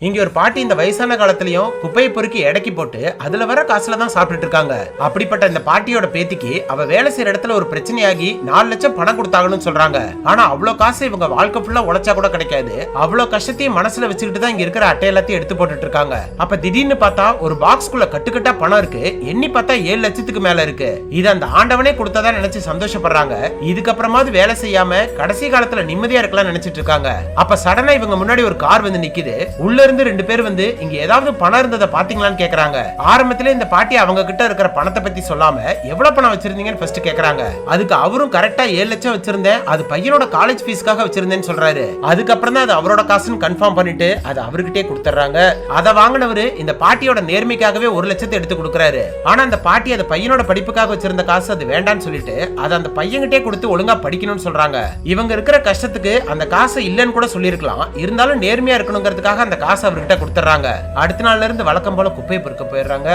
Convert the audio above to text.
இங்க ஒரு பாட்டி இந்த வயசான காலத்திலயும் குப்பையை பொறுக்கி எடைக்கு போட்டு அதுல வர காசுல தான் சாப்பிட்டுட்டு இருக்காங்க. அப்படிப்பட்ட இந்த பாட்டியோட பேத்திக்கு அவ வேலை செய்யற இடத்துல ஒரு பிரச்சனையாகி 4 லட்சம் பணம் கொடுத்தாங்கன்னு சொல்றாங்க. ஆனா அவ்வளவு காசு இவங்க வாழ்க்கை ஃபுல்லா உழைச்சா கூட கிடைக்காது. அவ்வளவு கஷ்டத்தையும் மனசுல வச்சுக்கிட்டு தான் இங்க இருக்கிற அட்டை எல்லாத்தையும் எடுத்து போட்டுட்டு இருக்காங்க. அப்ப திடீர்னு பார்த்தா ஒரு பாக்ஸ்குள்ள கட்டுக்கட்டா பணம் இருக்கு. எண்ணி பார்த்தா 7 லட்சத்துக்கு மேல இருக்கு. இது அந்த ஆண்டவனே கொடுத்ததா நினைச்சு சந்தோஷப்படுறாங்க. இதுக்கப்புறமாவது வேலை செய்யாம கடைசி காலத்துல நிம்மதியா இருக்கலாம் நினைச்சிட்டு இருக்காங்க. அப்ப சடனா இவங்க முன்னாடி ஒரு கார் வந்து நிக்குது. உள்ள இருந்து 2 பேர் வந்து இங்க ஏதாவது பணம் இருந்ததை பாத்தீங்களான்னு கேக்குறாங்க. ஆரம்பத்திலே இந்த பாட்டி அவங்க கிட்ட இருக்கிற பணத்தை பத்தி சொல்லாம எவ்வளவு பணம் வச்சிருந்தீங்கன்னு ஃபர்ஸ்ட் கேக்குறாங்க. அதுக்கு அவரும் கரெக்டா 7 லட்சம் வச்சிருந்தேன், அது பையனோட காலேஜ் ஃபீஸ்க்காக வச்சிருந்தேன்னு சொல்றாரு. அதுக்கப்புறம் தான் அது அவரோட காசுன்னு கன்ஃபார்ம் பண்ணிட்டு அது அவர்கிட்டே கொடுத்துறாங்க. அதை வாங்கினவரு இந்த பாட்டியோட நேர்மைக்காகவே 1 லட்சத்தை எடுத்து கொடுக்கறாரு. ஆனா அந்த பாட்டி அந்த பையனோட படிப்புக்காக வச்சிருந்த காசு அது வேண்டான்னு சொல்லிட்டு அதை அந்த பையன்கிட்டே கொடுத்து ஒழுங்கா படிக்கணும்னு சொல்றாங்க. இவங்க இருக்கிற கஷ்டத்துக்கு அந்த காசை இல்லன்னு கூட சொல்லிருக்கலாம். இருந்தாலும் நேர்மையா இருக்கணுங்கிறதுக்காக அந்த காசை அவர்கிட்ட கொடுத்துறாங்க. அடுத்த நாள்ல இருந்து வழக்கம் போல குப்பையை பொறுக்க போயிடுறாங்க.